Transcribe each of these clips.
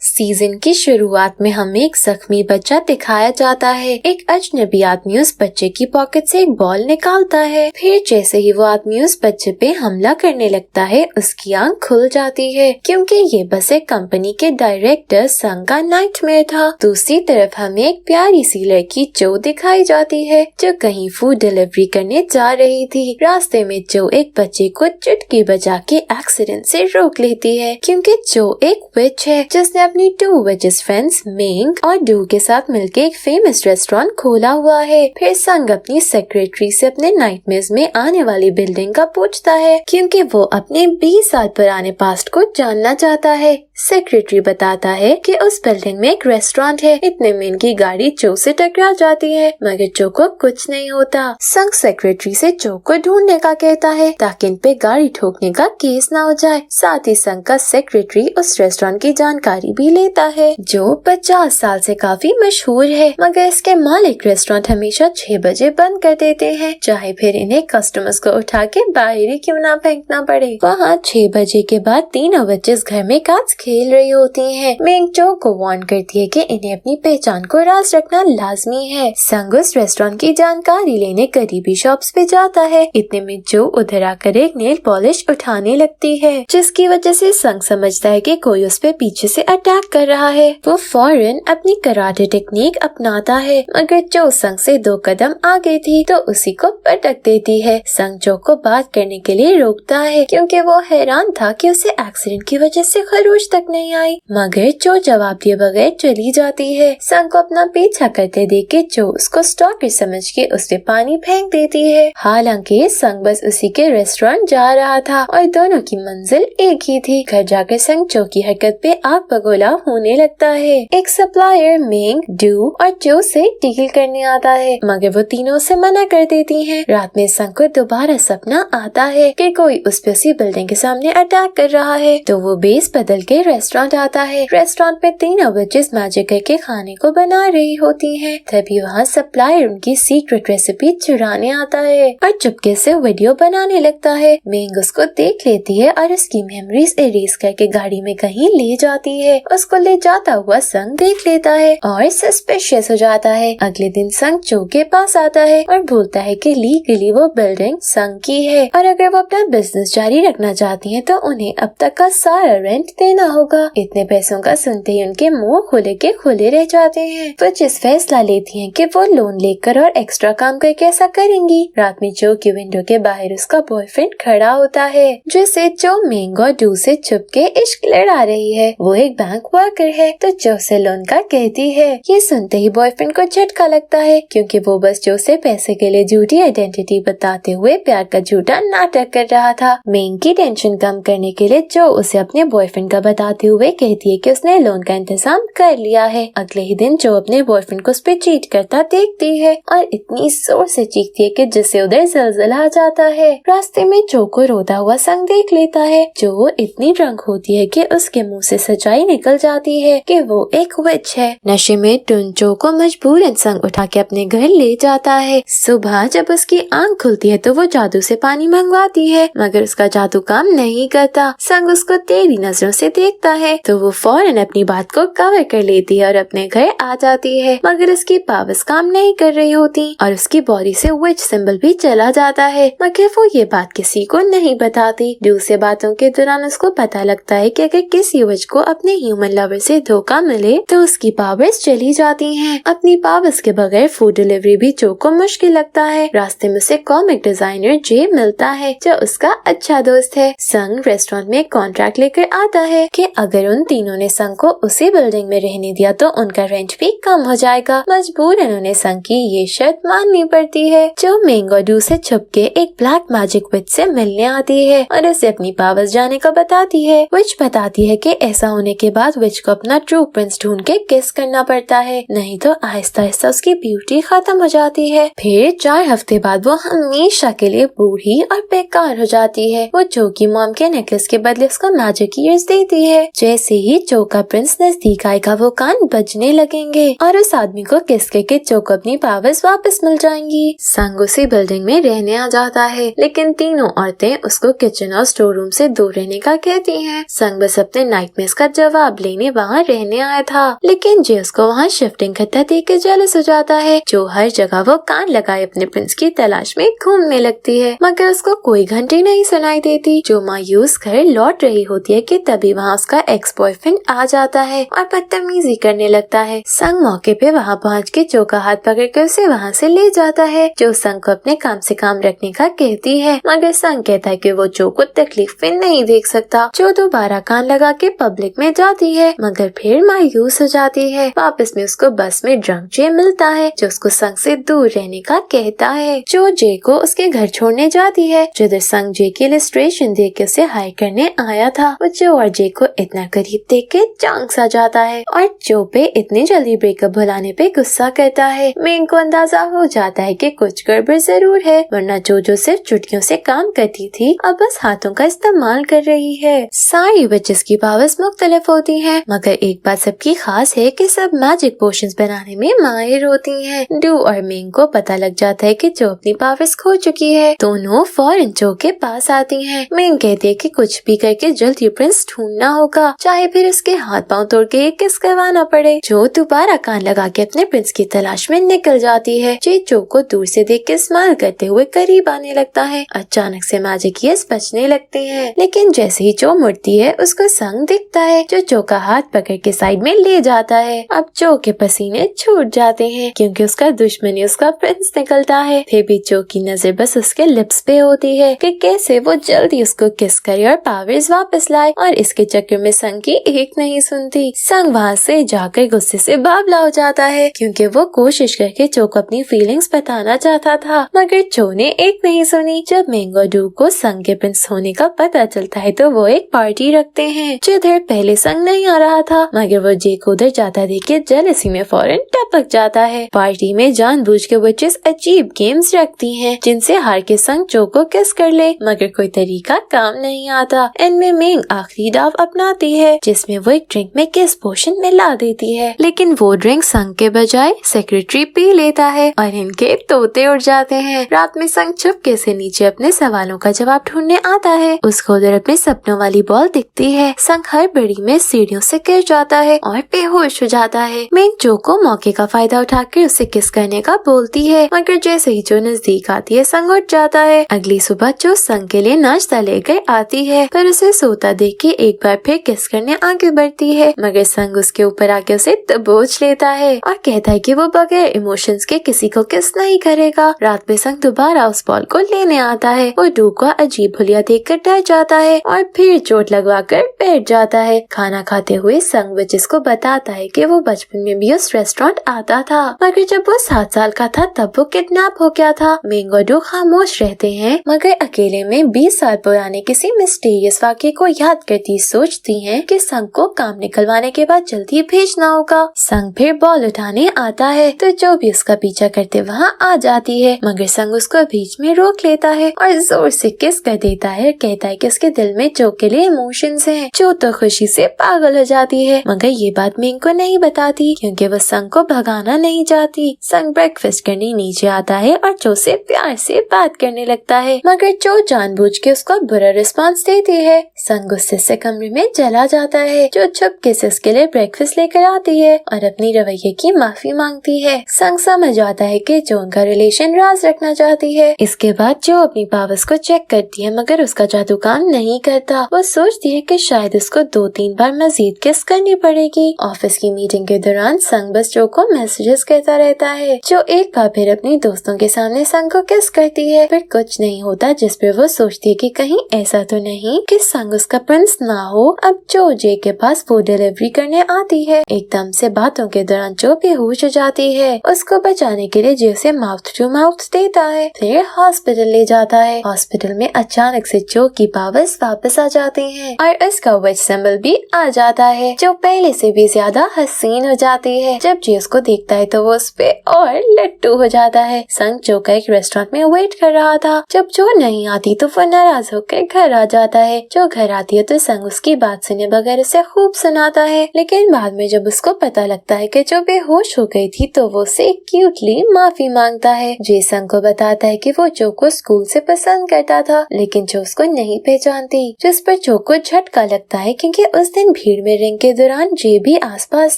Season की शुरुआत में हमें एक जख्मी बच्चा दिखाया जाता है। एक अजनबी आदमी उस बच्चे की पॉकेट से एक बॉल निकालता है। फिर जैसे ही वो आदमी उस बच्चे पे हमला करने लगता है, उसकी आंख खुल जाती है क्योंकि ये बस एक कंपनी के डायरेक्टर संग का नाइटमेयर था। दूसरी तरफ हमें एक प्यारी सी लड़की जो दिखाई जाती है जो कहीं फूड डिलीवरी करने जा रही थी। रास्ते में जो एक बच्चे को चुटकी बजा के एक्सीडेंट से रोक लेती है क्योंकि जो एक विच है जिसने अपनी 2 विचेस फ्रेंड्स मेंग और डू के साथ मिलकर एक फेमस रेस्टोरेंट खोला हुआ है। फिर संग अपनी सेक्रेटरी से अपने नाइटमेयर्स में आने वाली बिल्डिंग का पूछता है क्योंकि वो अपने 20 साल पुराने पास्ट को जानना चाहता है। सेक्रेटरी बताता है कि उस बिल्डिंग में एक रेस्टोरेंट है। इतने में इनकी गाड़ी जो से टकरा जाती है मगर जो को कुछ नहीं होता। संग सेक्रेटरी से जो को ढूंढने का कहता है ताकि इन पे गाड़ी ठोकने का केस ना हो जाए। साथ ही संग का सेक्रेटरी उस रेस्टोरेंट की जानकारी भी लेता है जो 50 साल से काफी मशहूर है, मगर इसके मालिक रेस्टोरेंट हमेशा 6 बजे बंद कर देते हैं, चाहे फिर इन्हें कस्टमर्स को उठा के बाहर ही क्यों ना फेंकना पड़े। वहाँ 6 बजे के बाद तीनों बच्चे घर में कार्ड्स खेल रही होती हैं। मेंग जो को वार्न करती है कि इन्हें अपनी पहचान को राज रखना लाजमी है। संग उस रेस्टोरेंट की जानकारी लेने करीबी शॉप्स पे जाता है। इतने में जो उधर आकर एक नेल पॉलिश उठाने लगती है जिसकी वजह से संग समझता है कि कोई उस पे पीछे से अटैक कर रहा है। वो फौरन अपनी कराटे टेक्निक अपनाता है मगर जो संग से 2 कदम आगे थी तो उसी को पटक देती है। संग जो को बात करने के लिए रोकता है क्योंकि वो हैरान था कि उसे एक्सीडेंट की वजह से खरोच तक नहीं आई, मगर जो जवाब दिए बगैर चली जाती है। संग को अपना पीछा करते देख के जो उसको स्टॉकर समझ के उस पे पानी फेंक देती है। हालांकि संग बस उसी के रेस्टोरेंट जा रहा था और दोनों की मंजिल एक ही थी। घर जाकर संग जो की हरकत पे आग बगोला होने लगता है। एक सप्लायर मेंग, डू और जो से डील करने आता है मगर वो तीनों से मना कर देती हैं। रात में संग को दोबारा सपना आता है कि कोई उस पे उसी बिल्डिंग के सामने अटैक कर रहा है तो वो बेस बदल के रेस्टोरेंट आता है। रेस्टोरेंट में तीनों बच्चेस मैजिक करके खाने को बना रही होती हैं। तभी वहाँ सप्लायर उनकी सीक्रेट रेसिपी चुराने आता है और चुपके से वीडियो बनाने लगता है। मेंग उसको देख लेती है और उसकी मेमोरीज इरेज करके गाड़ी में कहीं ले जाती है। उसको ले जाता हुआ संग देख लेता है और सस्पिशियस हो जाता है। अगले दिन संग जो के पास आता है और बोलता है कि लीगली वो बिल्डिंग संग की है और अगर वो अपना बिजनेस जारी रखना चाहती हैं तो उन्हें अब तक का सारा रेंट देना होगा। इतने पैसों का सुनते ही उनके मुंह खुले के खुले रह जाते हैं। वो जिस फैसला लेती हैं कि वो लोन लेकर और एक्स्ट्रा काम करके ऐसा करेंगी। रात में जो की विंडो के बाहर उसका बॉयफ्रेंड खड़ा होता है जिसे जो मेंग और डू से छुप के इश्क लड़ा रही है। वो एक बैंक वर्कर है तो जो से लोन का कहती है। ये सुनते ही बॉयफ्रेंड को झटका लगता है क्योंकि वो बस जो से पैसे के लिए झूठी आइडेंटिटी बताते हुए प्यार का झूठा नाटक कर रहा था। मेंग की टेंशन कम करने के लिए जो उसे अपने बॉयफ्रेंड का बताते हुए कहती है कि उसने लोन का इंतजाम कर लिया है। अगले ही दिन जो अपने बॉयफ्रेंड को उस पे चीट करता देखती है और इतनी जोर से चीखती है कि जिससे उधर जलजला आ जाता है। रास्ते में जो को रोता हुआ संग देख लेता है। जो इतनी ड्रंक होती है कि उसके मुंह से सच्चाई निकल जाती है कि वो एक विच है। नशे में टुन जो को मजबूरन संग उठा के अपने घर ले जाता है। सुबह जब उसकी आंख खुलती है तो वो जादू से पानी मंगवाती है मगर उसका जादू काम नहीं करता। संग उसको तेरी नजरों से देखता है तो वो फौरन अपनी बात को कवर कर लेती है और अपने घर आ जाती है मगर उसकी पावर्स काम नहीं कर रही होती और उसकी बॉडी से विच सिंबल भी चला जाता है मगर वो ये बात किसी को नहीं बताती। दूसरे बातों के दौरान उसको पता लगता है कि अगर किसी विच को अपने ह्यूमन लवर से धोखा मिले तो उसकी पावर्स चली जाती हैं। अपनी पावर्स के बगैर फूड डिलीवरी भी जो को मुश्किल लगता है। रास्ते में उसे कॉमिक डिजाइनर जे मिलता है जो उसका अच्छा दोस्त है। संग रेस्टोरेंट में कॉन्ट्रैक्ट लेकर आता है कि अगर उन तीनों ने संग को उसी बिल्डिंग में रहने दिया तो उनका रेंट भी कम हो जाएगा। मजबूरन उन्हें संग की ये शर्त माननी पड़ती है। जो मेंग और डू से छुप के एक ब्लैक मैजिक विच से मिलने आती है और उसे अपनी पावर्स जाने को बताती है। विच बताती है कि ऐसा होने के बाद विच को अपना ट्रू प्रिंस ढूंढ के किस करना पड़ता है, नहीं तो आहिस्ता आहिस्ता उसकी ब्यूटी खत्म हो जाती है। फिर 4 हफ्ते बाद वो हमेशा के लिए बूढ़ी और बेकार हो जाती है। वो जो की मॉम के नेकलेस के बदले उसको मैजिक ईयर्स देती है। जैसे ही जो का प्रिंस नजदीक आएगा वो कान बजने लगेंगे और उस आदमी को किस के जो को अपनी पावर्स वापस मिल जाएंगी। संग उसी बिल्डिंग में रहने आ जाता है, लेकिन तीनों औरतें उसको किचन और स्टोर रूम से दूर रहने का कहती हैं। संग बस अपने नाइटमेयर्स का जवाब लेने वहाँ रहने आया था, लेकिन जे उसको वहाँ शिफ्टिंग करता देख के जेलस हो जाता है। जो हर जगह वो कान लगाए अपने प्रिंस की तलाश में घूमने लगती है, मगर उसको कोई घंटी नहीं सुनाई देती। जो मायूस घर लौट रही होती है कि तभी वहाँ उसका एक्स बॉयफ्रेंड आ जाता है और बदतमीजी करने लगता है। संग मौके पे वहाँ पहुँच के जो का हाथ पकड़ कर उसे वहाँ से ले जाता है। जो संग को अपने काम से काम रखने का कहती है, मगर संग कहता है कि वो जो को तकलीफ में नहीं देख सकता। जो दोबारा कान लगा के पब्लिक में जाती है, मगर फिर मायूस हो जाती है। वापस में उसको बस में ड्रंक जे मिलता है, जो उसको संग से दूर रहने का कहता है। जो जे को उसके घर छोड़ने जाती है, जिधर संग जे की इलस्ट्रेशन देख के उसे हाई करने आया था। वो जो और जे को इतना करीब देख के चांग सा जाता है और जो पे इतनी जल्दी ब्रेकअप भुलाने पे गुस्सा करता है। मेंग को अंदाजा हो जाता है कि कुछ गड़बड़ जरूर है, वरना जो सिर्फ चुटकियों से काम करती थी अब बस हाथों का इस्तेमाल कर रही है। सारी बच्चेस की पावर्स मुख्तलिफ होती हैं, मगर एक बात सबकी खास है कि सब मैजिक पोशंस बनाने में माहिर होती हैं। डू और मेंग को पता लग जाता है कि जो अपनी पावर्स खो चुकी है। दोनों फौरन जो के पास आती हैं। मेंग कहती है कि कुछ भी करके जल्दी प्रिंस ढूंढना होगा, चाहे फिर उसके हाथ पांव तोड़ के एक किस करवाना पड़े। जो दोबारा कान लगा के अपने प्रिंस की तलाश में निकल जाती है। जो को दूर से देख के स्माइल करते हुए करीब आने लगता है। अचानक से मैजिक यस बचने लगते हैं, लेकिन जैसे ही जो मुड़ती है उसको संग दिखता है, जो का हाथ पकड़ के साइड में ले जाता है। अब जो के पसीने छूट जाते हैं क्योंकि उसका दुश्मन उसका प्रिंस निकलता है। फिर भी जो की नजर बस उसके लिप्स पे होती है कि कैसे वो जल्दी उसको किस करे और पावर्स वापस लाए, और इसके चक्कर में संग की एक नहीं सुनती। संग वहाँ से जाकर गुस्से से बावला हो जाता है क्योंकि वो कोशिश करके जो को अपनी फीलिंग्स बताना चाहता था, मगर जो ने एक नहीं सुनी। जब मेंग और डू को संग के प्रिंस होने का पता चलता है तो वो एक पार्टी रखते हैं, जिधर पहले संग नहीं आ रहा था, मगर वो जे को उधर जाता देख के जेलसी में फौरन टपक जाता है। पार्टी में जानबूझ के बच्चेस अजीब गेम्स रखती हैं, जिनसे हार के संग जो को किस कर ले, मगर कोई तरीका काम नहीं आता। इनमें मेंग आखिरी दाव अपनाती है, जिसमें वो एक ड्रिंक में किस पोशन मिला देती है, लेकिन वो ड्रिंक संग के बजाय सेक्रेटरी पी लेता है और इनके तोते उड़ जाते हैं। रात में संग चुपके से नीचे अपने सवालों का जवाब ढूंढने आता है। उसको उधर अपने सपनों वाली बॉल दिखती है। संग हर बड़ी में सीढ़ियों से गिर जाता है और बेहोश हो जाता है। मेंग जो को मौके का फायदा उठाकर उसे किस करने का बोलती है, मगर जैसे ही जो नजदीक आती है संग उठ जाता है। अगली सुबह जो संग के लिए नाश्ता लेकर आती है, पर उसे सोता देख के एक बार फिर किस करने आगे बढ़ती है, मगर संग उसके ऊपर आके उसे दबोच लेता है और कहता है कि वो बगैर इमोशंस के किसी को किस नहीं करेगा। रात में संग दोबारा उस बॉल को लेने आता है। वो डू को अजीब भुलिया देखकर डर जाता है और फिर चोट लगवा कर बैठ जाता है। खाना खाते हुए संग बच्चेस को बताता है कि वो बचपन में भी उस रेस्टोरेंट आता था, मगर जब वो 7 साल का था तब वो किडनैप हो गया था। मेंग और डू खामोश रहते हैं, मगर अकेले में 20 साल पुराने किसी मिस्टीरियस वाक़ये को याद करती सोचती हैं कि संग को काम निकलवाने के बाद जल्दी भेजना होगा। संग फिर बॉल उठाने आता है तो जो भी उसका पीछा करते वहाँ आ जाती है, मगर संग उसको बीच में रोक लेता है और जोर से किस कर देता है। कहता है कि उसके दिल में जो के लिए इमोशंस हैं। जो तो खुशी से पागल हो जाती है, मगर ये बात मेंग को नहीं बताती क्योंकि वो संग को भगाना नहीं चाहती। संग ब्रेकफास्ट करने नीचे आता है और जो से प्यार से बात करने लगता है, मगर जो जानबूझ के उसको बुरा रिस्पॉन्स देती है। संग गुस्से से कमरे में चला जाता है। जो छुपके से उसके लिए ब्रेकफास्ट लेकर आती है और अपनी रवैये की माफी मांगती है। संग समझ आता है कि जो उनका रिलेशन राज रखना चाहती है। इसके बाद जो अपनी पावर्स को चेक करती है, मगर उसका जादू काम नहीं करता। वो सोचती है कि शायद उसको 2-3 बार मजीद किस करनी पड़ेगी। ऑफिस की मीटिंग के दौरान संग बस जो को मैसेजेस करता रहता है। जो एक बार फिर अपनी दोस्तों के सामने संग को किस करती है, फिर कुछ नहीं होता, जिस पर वो सोचती है कि कहीं ऐसा तो नहीं कि संग उसका प्रिंस ना हो। अब जो जे के पास वो डिलीवरी करने आती है। एकदम से बातों के दौरान जो बेहोश हो जाती है। उसको बचाने के लिए जे उसे माउथ टू माउथ देता है, फिर हॉस्पिटल ले जाता है। हॉस्पिटल में अचानक से जो की पावर्स वापस आ जाती हैं और उसका विच सिंबल भी आ जाता है, जो पहले से भी ज्यादा हसीन हो जाती है। जब जे उसको देखता है तो वो उस पे और लट्टू हो जाता है। संग जो का एक रेस्टोरेंट में वेट कर रहा था। जब जो नहीं आती तो वो नाराज होकर घर आ जाता है। जो घर आती है तो संग उसकी बात सुने बगैर उसे खूब सुनाता है। लेकिन बाद में जब उसको पता लगता है कि जो बेहोश हो गई थी तो वो उससे क्यूटली माफी मांगता है। जे संग को बताता है कि वो जो को स्कूल से पसंद करता था लेकिन जो उसको नहीं पहचानती, जिस पर जो को झटका लगता है क्योंकि उस दिन भीड़ में रिंग के दौरान जे भी आसपास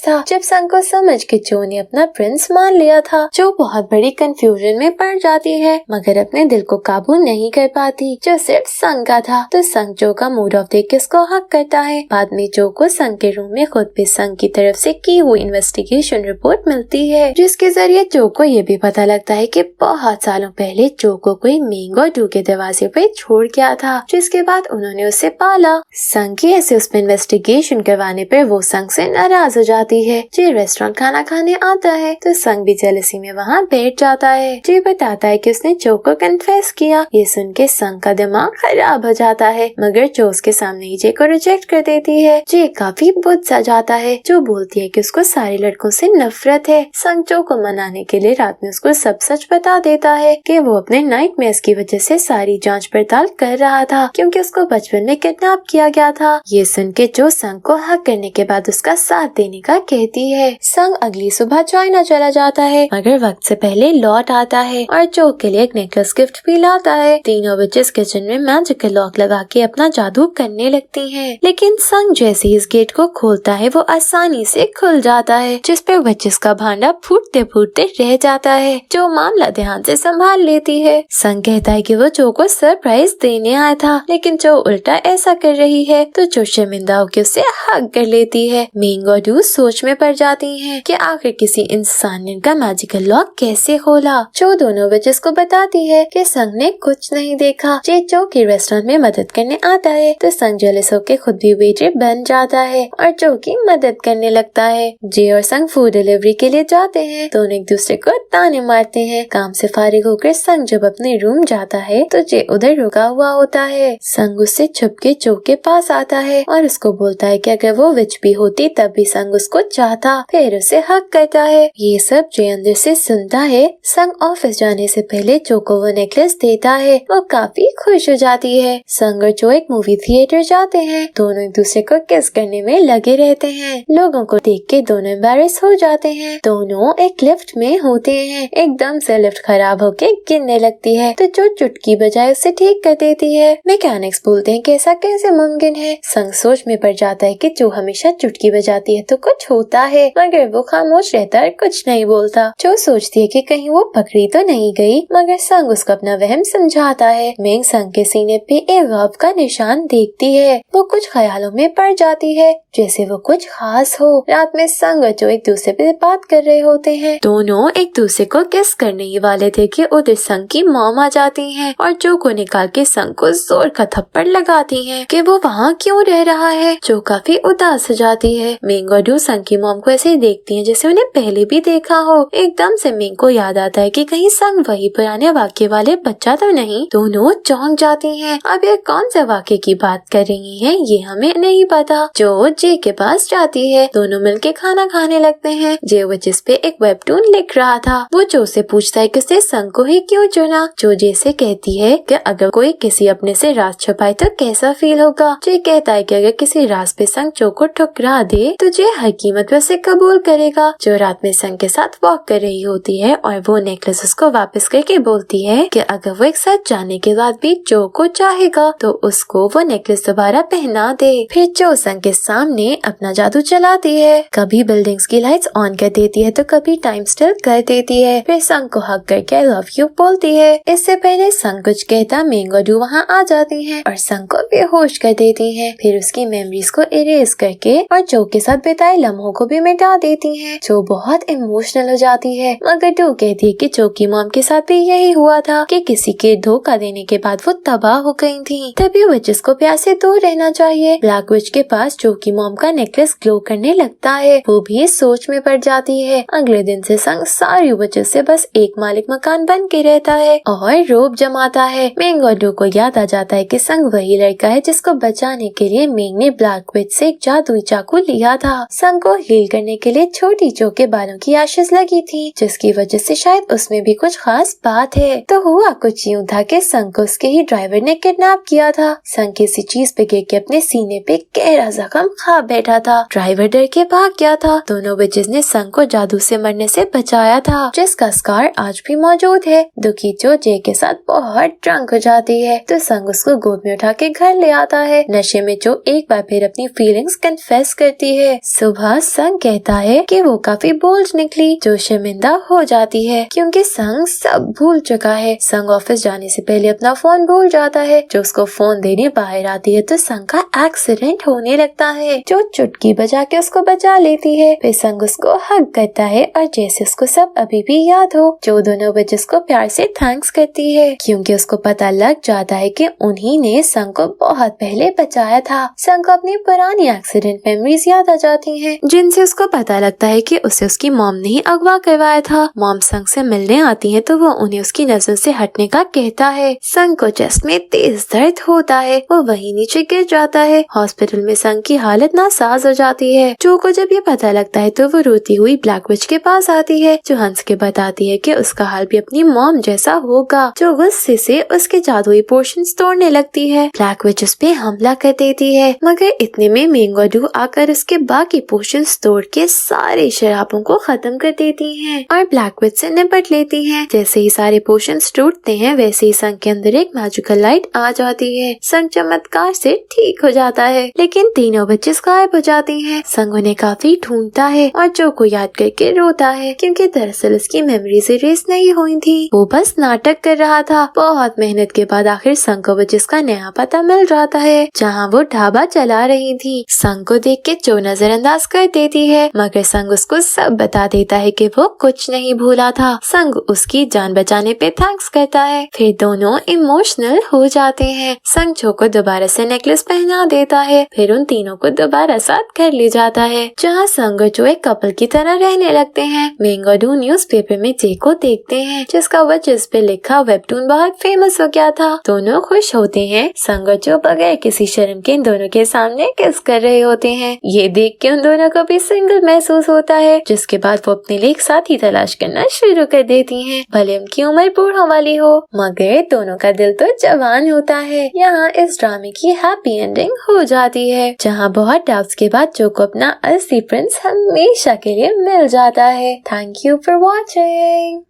था। जब संग को समझ के जो ने अपना प्रिंस मान लिया था, जो बहुत बड़ी कंफ्यूजन में पड़ जाती है मगर अपने दिल को काबू नहीं कर पाती जो सिर्फ संग का था। तो संग जो का मूड ऑफ देख के उसको हक करता है। बाद में जो को संग के रूम में खुद पे संग की तरफ से की हुई इन्वेस्टिगेशन रिपोर्ट मिलती है, जिसके जरिए जो को ये भी पता लगता है कि बहुत सालों पहले जो को कोई मेंग और डू के दरवाजे पे छोड़ गया था, जिसके बाद उन्होंने उसे पाला। संग की ऐसे उस पर इन्वेस्टिगेशन करवाने पर वो संग से नाराज हो जाती है। जे रेस्टोरेंट खाना खाने आता है तो संग भी जेलसी में वहाँ बैठ जाता है। जे बताता है कि उसने जो को कन्फेस किया। ये सुन के संग का दिमाग खराब हो जाता है मगर जो उसके सामने ही जे को रिजेक्ट कर देती है। जे काफी बुझ सा जाता है। जो बोलती है कि उसको सारे लड़कों से नफरत है। संग जो को मनाने के लिए रात में उसको सब सच बता देता है कि वो अपने नाइटमेयर्स की वजह से सारी जांच पड़ताल कर रहा था क्योंकि उसको बचपन में किडनैप किया गया था। ये सुन के जो संग को हक करने के बाद उसका साथ देने का कहती है। संग अगली सुबह चाइना चला जाता है मगर वक्त से पहले लौट आता है और जो के लिए एक नेकलेस गिफ्ट भी लाता है। तीनों विचेस किचन में मैजिकल लॉक लगा के अपना जादू करने लगती हैं। लेकिन संग जैसे इस गेट को खोलता है वो आसानी से खुल जाता है, जिस पे विचेस का भांडा फूटते फूटते रह जाता है। जो मामला ध्यान से संभाल लेती है। संग कहता है कि वो जो को सरप्राइज देने आया था लेकिन जो उल्टा ऐसा कर रही है तो जो शर्मिंदा होकर उसे हग कर लेती है। मेंग और डू सोच में पड़ जाती हैं कि आखिर किसी इंसान ने इनका मैजिकल लॉक कैसे खोला। जो दोनों विचेस को बताती है कि संग ने कुछ नहीं देखा। जे जो के रेस्टोरेंट में मदद करने आता है तो संग जेलस होकर खुद भी वेटर बन जाता है और जो की मदद करने लगता है। जे और संग फूड डिलीवरी के लिए जाते हैं। दोनों एक दूसरे को ताने मारते हैं। काम से फारिग होकर संग जब अपने रूम जाता है तो जे उधर रुका हुआ होता है। संग उससे छुप के जो के पास आता है और उसको बोलता है कि अगर वो विच भी होती तब भी संग उसको चाहता। फिर उसे हक करता है। ये सब जे अंदर से सुनता है। संग ऑफिस जाने से पहले जो को वो नेकलेस देता है। वो काफी खुश हो जाती है। संग और जो एक मूवी थिएटर जाते हैं। दोनों एक दूसरे को किस करने में लगे रहते हैं। लोगों को देख के दोनों एम्बैरेस हो जाते हैं। दोनों एक लिफ्ट में होते हैं। एकदम से लिफ्ट खराब होके गिरने लगती है तो जो चुटकी बजाय उसे ठीक कर देती है। मैकेनिक्स बोलते हैं कि ऐसा कैसे मुमकिन है। संग सोच में पड़ जाता है कि जो हमेशा चुटकी बजाती है तो कुछ होता है मगर वो खामोश रहता है, कुछ नहीं बोलता। जो सोचती है कि कहीं वो पकड़ी तो नहीं गई मगर संग उसको अपना वहम समझाता है। मेंग संग के सीने पे एक गौर का निशान देखती है। वो कुछ ख्यालों में पड़ जाती है जैसे वो कुछ खास हो। रात में संग और जो एक दूसरे पे बात कर रहे होते हैं। दोनों एक दूसरे को किस करने ही वाले थे कि उधर संग की मॉम आ जाती हैं और जो को निकाल के संग को जोर का थप्पड़ लगाती हैं कि वो वहाँ क्यों रह रहा है। जो काफी उदास हो जाती है। मेंग और डू संग की मॉम को ऐसे ही देखती हैं जैसे उन्हें पहले भी देखा हो। एकदम से मेंग को याद आता है कि कहीं संग वही पुराने वाक्य वाले बच्चा तो नहीं। दोनों चौंक जाती हैं। अब ये कौन से वाक्य की बात कर रही हैं ये हमें नहीं पता। जो जे के पास जाती है। दोनों मिलके खाना खाने लगते हैं। जे वो जिस पे एक वेबटून लिख रहा था। वो जो से पूछता है कि उसने संग को ही क्यों चुना। जो जे से कहती है कि अगर कोई किसी अपने से राज छुपाए तो कैसा फील होगा। जे कहता है कि अगर किसी राज पे संग जो को ठुकरा दे तो जे हर कीमत पे उसे कबूल करेगा। जो रात में संग के साथ वॉक कर रही होती है और वो नेकलेस उसको वापस करके बोलती है कि अगर वो एक साथ जाने के बाद भी जो को चाहेगा तो उसको वो नेकलेस दोबारा पहना दे। फिर जो संग के सामने अपना जादू चलाती है। कभी बिल्डिंग्स की लाइट्स ऑन कर देती है तो कभी टाइम स्टिल कर देती है। फिर संग को हक करके आई लव यू बोलती है। इससे पहले संग कुछ कहता मेंग और डू वहाँ आ जाती हैं और संग को बेहोश कर देती हैं। फिर उसकी मेमोरीज को इरेज करके और जो के साथ बिताए लम्हों को भी मिटा देती हैं। जो बहुत इमोशनल हो जाती है मगर डू कहती है कि जो की मॉम के साथ भी यही हुआ था कि किसी के धोखा देने के बाद वो तबाह हो गई थी। तभी विचेस को प्यार से दूर रहना चाहिए। ब्लैक विच के पास जो की मॉम का नेकलेस ग्लो करने लगता है। वो भी सोच में पड़ जाती है। अगले दिन से संग सारी वजह से बस एक मालिक मकान बन के रहता है और रोब जमाता है। मेंग और डू को याद आ जाता है कि संग वही लड़का है जिसको बचाने के लिए मेंग ने ब्लैक विच से एक जादुई चाकू लिया था। संग को हील करने के लिए छोटी जो के बालों की आशीष लगी थी जिसकी वजह से शायद उसमें भी कुछ खास बात है। तो हुआ कुछ यूँ था कि संग को उसके ही ड्राइवर ने किडनैप किया था। संग किसी चीज पे गिर के अपने सीने पे गहरा जख्म खा बैठा था। ड्राइवर डर के भाग गया था। दोनों बच्चे ने संग को जादू से मरने से बचाया था, जिसका स्कार आज भी मौजूद है। दुखी जो जे के साथ बहुत ड्रंक हो जाती है तो संग उसको गोद में उठा के घर ले आता है। नशे में जो एक बार फिर अपनी फीलिंग्स कन्फेस करती है। सुबह संग कहता है कि वो काफी बोल्ड निकली, जो शर्मिंदा हो जाती है क्योंकि संग सब भूल चुका है। संग ऑफिस जाने से पहले अपना फोन भूल जाता है। जो उसको फोन देने बाहर आती है तो संग का एक्सीडेंट होने लगता है, जो चुटकी बजा के उसको बचा लेती है। फिर संग उसको हग करता है और जैसे उसको सब अभी भी याद हो। जो दोनों बच्चे उसको प्यार से थैंक्स करती है क्योंकि उसको पता लग जाता है कि उन्हीं ने संग को बहुत पहले बचाया था। संग को अपनी पुरानी एक्सीडेंट मेमोरीज याद आ जाती हैं, जिनसे उसको पता लगता है कि उसे उसकी मॉम ने ही अगवा करवाया था। मॉम संग से मिलने आती है तो वो उन्हें उसकी नजर से हटने का कहता है। संग को चेस्ट में तेज दर्द होता है, वो वहीं नीचे गिर जाता है। हॉस्पिटल में संग की हालत नासाज हो जाती है। जो को जब ये पता लगता है तो वो रोती हुई ब्लैक विच के पास आती है, जो हंस के बताती है कि उसका हाल भी अपनी मॉम जैसा होगा। जो गुस्से से उसके जादुई पोर्शंस तोड़ने लगती है। ब्लैक विच उस पे हमला कर देती है, मगर इतने में मेंगोडू आकर उसके बाकी पोर्शंस तोड़ के सारे शराबों को खत्म कर देती हैं और ब्लैक विच से निपट लेती हैं। जैसे ही सारे पोर्शंस टूटते हैं वैसे ही संग के अंदर एक मैजिकल लाइट आ जाती है। संग चमत्कार से ठीक हो जाता है, लेकिन तीनों बच्चे गायब हो जाते हैं। संग उन्हें काफी ढूंढता है और जो को याद करके रोता है क्योंकि दरअसल उसकी मेमोरी से रेस नहीं हुई थी, वो बस नाटक कर रहा था। बहुत मेहनत के बाद आखिर संग को बच्चे का नया पता मिल जाता है, जहाँ वो ढाबा चला रही थी। संग को देख के जो नजरअंदाज कर देती है, मगर संग उसको सब बता देता है कि वो कुछ नहीं भूला था। संग उसकी जान बचाने पे थैंक्स करता है। फिर दोनों इमोशनल हो जाते हैं। संग जो को दोबारा से नेकलेस पहना देता है, फिर उन तीनों को दोबारा साथ घर ले जाता है, जहाँ संग जो एक कपल की तरह रहने लगते हैं। मेंगोडू न्यूज़पेपर में जे को देखते हैं, जिसका वजह पे लिखा वेबटून बहुत फेमस हो गया था। दोनों खुश होते हैं। संग जो बगैर किसी शर्म के इन दोनों के सामने किस कर रहे होते हैं। ये देख के उन दोनों को भी सिंगल महसूस होता है, जिसके बाद वो अपने लिए एक साथी तलाश करना शुरू कर देती हैं। भले उनकी उम्र बूढ़ों वाली हो, मगर दोनों का दिल तो जवान होता है। यहाँ इस ड्रामे की हैप्पी एंडिंग हो जाती है, जहाँ बहुत डाउट्स के बाद जो को अपना असली प्रिंस हमेशा के लिए मिल जाता है। Thank you for watching.